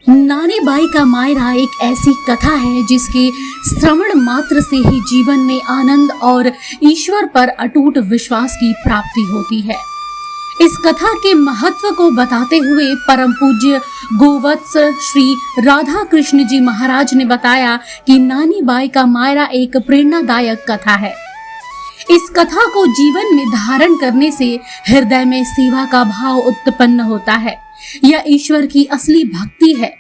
नानी बाई का मायरा एक ऐसी कथा है जिसके श्रवण मात्र से ही जीवन में आनंद और ईश्वर पर अटूट विश्वास की प्राप्ति होती है। इस कथा के महत्व को बताते हुए परम पूज्य गोवत्स श्री राधा कृष्ण जी महाराज ने बताया कि नानी बाई का मायरा एक प्रेरणादायक कथा है। इस कथा को जीवन में धारण करने से हृदय में सेवा का भाव उत्पन्न होता है। यह ईश्वर की असली भक्ति है।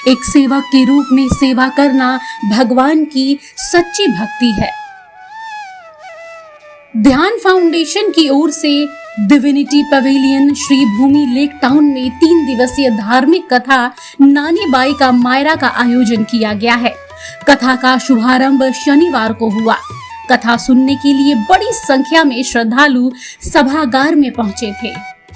एक सेवक के रूप में सेवा करना भगवान की सच्ची भक्ति है। ध्यान फाउंडेशन की ओर से डिविनिटी पवेलियन श्री भूमि लेक टाउन में 3 दिवसीय धार्मिक कथा नानी बाई का मायरा का आयोजन किया गया है। कथा का शुभारंभ शनिवार को हुआ। कथा सुनने के लिए बड़ी संख्या में श्रद्धालु सभागार में पहुंचे थे।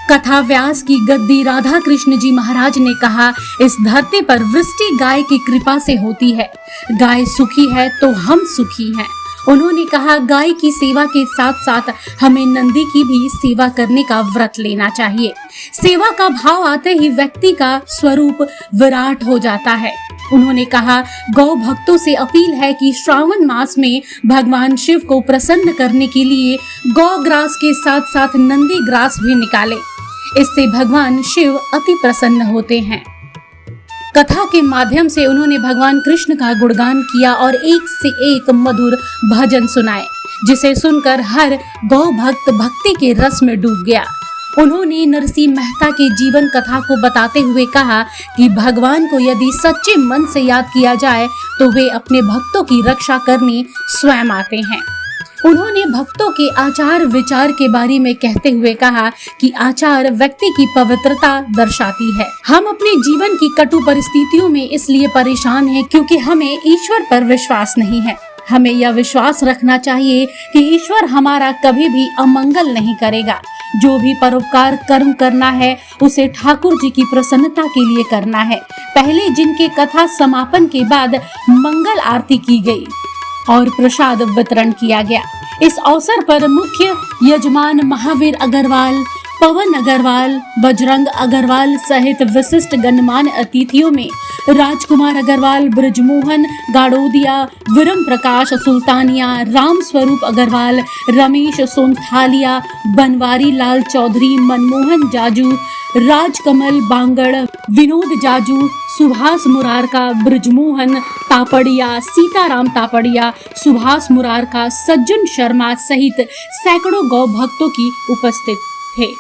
कथा व्यास की गद्दी राधा कृष्ण जी महाराज ने कहा, इस धरती पर वृष्टि गाय की कृपा से होती है। गाय सुखी है तो हम सुखी हैं। उन्होंने कहा, गाय की सेवा के साथ साथ हमें नंदी की भी सेवा करने का व्रत लेना चाहिए। सेवा का भाव आते ही व्यक्ति का स्वरूप विराट हो जाता है। उन्होंने कहा, गौ भक्तों से अपील है कि श्रावण मास में भगवान शिव को प्रसन्न करने के लिए गौ ग्रास के साथ साथ नंदी ग्रास भी निकाले। इससे भगवान शिव अति प्रसन्न होते हैं। कथा के माध्यम से उन्होंने भगवान कृष्ण का गुणगान किया और एक से एक मधुर भजन सुनाए, जिसे सुनकर हर गौ भक्त भक्ति के रस में डूब गया। उन्होंने नरसिंह मेहता के जीवन कथा को बताते हुए कहा कि भगवान को यदि सच्चे मन से याद किया जाए तो वे अपने भक्तों की रक्षा करने स्वयं आते हैं। उन्होंने भक्तों के आचार विचार के बारे में कहते हुए कहा कि आचार व्यक्ति की पवित्रता दर्शाती है। हम अपने जीवन की कटु परिस्थितियों में इसलिए परेशान हैं क्योंकि हमें ईश्वर पर विश्वास नहीं है। हमें यह विश्वास रखना चाहिए कि ईश्वर हमारा कभी भी अमंगल नहीं करेगा। जो भी परोपकार कर्म करना है उसे ठाकुर जी की प्रसन्नता के लिए करना है। पहले जिनके कथा समापन के बाद मंगल आरती की गई और प्रसाद वितरण किया गया। इस अवसर पर मुख्य यजमान महावीर अग्रवाल, पवन अग्रवाल, बजरंग अग्रवाल सहित विशिष्ट गणमान्य अतिथियों में राजकुमार अग्रवाल, ब्रजमोहन गाड़ोदिया, विरम प्रकाश सुल्तानिया, राम स्वरूप अग्रवाल, रमेश सोनथालिया, बनवारी लाल चौधरी, मनमोहन जाजू, राजकमल बांगड़, विनोद जाजू, सुभाष मुरारका, ब्रजमोहन तापड़िया, सीताराम तापड़िया, सुभाष मुरारका, सज्जन शर्मा सहित सैकड़ों गौ भक्तों की उपस्थित थे।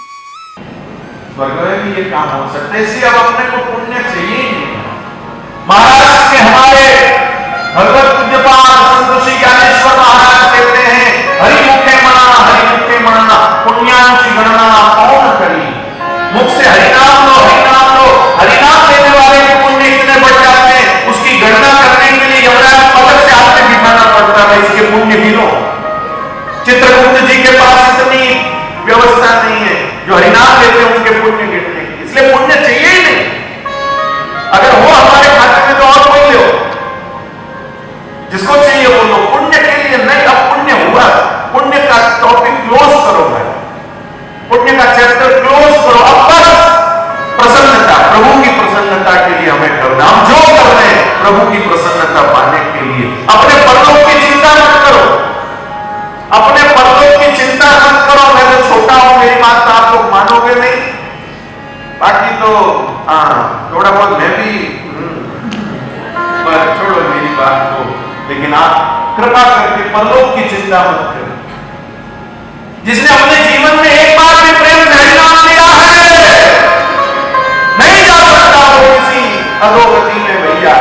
स्वर्ग में भी ये काम हो सकता है, इसलिए अब अपने को पुण्य चाहिए। महाराज के हमारे भगवत पूज्यपाद संतोषी ज्ञानेश्वर महाराज कहते हैं, हरि मुखे मना पुण्यानुषि गणना कौन करी। मुख से हरिनाम लो, हरिनाम लेने वाले के पुण्य इतने बढ़ जाते हैं, उसकी गणना करने के लिए यमराज पलक से हाथ में बिठाना पड़ता है। इसके पुण्य गिनो। चित्रगुप्त जी के पास इतनी व्यवस्था नहीं है, जो हरिनाम लेते हैं उनके पुण्य गिनने की। इसलिए पुण्य चाहिए ही नहीं। अगर हो हमारे खाते में तो और कोई लो, जिसको चाहिए वो लो। पुण्य के लिए नहीं। अब पुण्य हुआ, पुण्य का टॉपिक क्लोज करो भाई, पुण्य का चैप्टर क्लोज करो। अब बस प्रसन्नता, प्रभु की प्रसन्नता के लिए हमें करना। हम जो कर रहे हैं प्रभु की प्रसन्नता पाने के लिए। अपने परलोक की चिंता मत करो, अपने परलोक की चिंता मत करो। मैं तो छोटा हूं, मेरी बात तो आप लोग मानोगे नहीं। बाकी तो थोड़ा बहुत मैं भी पर छोड़ो मेरी बात को। लेकिन आप कृपा करके परलोक की चिंता मत करो। जिसने अपने जीवन में एक बार भी प्रेम से हरिनाम लिया है, नहीं जा सकता वो किसी अधोगति में भैया।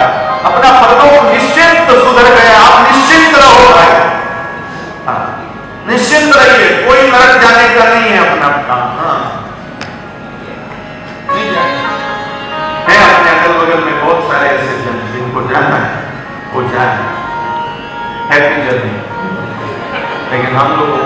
अपना परलोक निश्चिंत सुधर गया। आप निश्चिंत रहो भाई, निश्चिंत रहिए। कोई नरक जाने का नहीं है अपना काम। है अपने अगल बगल में बहुत सारे ऐसे जन जिनको जाना है, वो जाए, हैप्पी जर्नी। लेकिन हम लोगों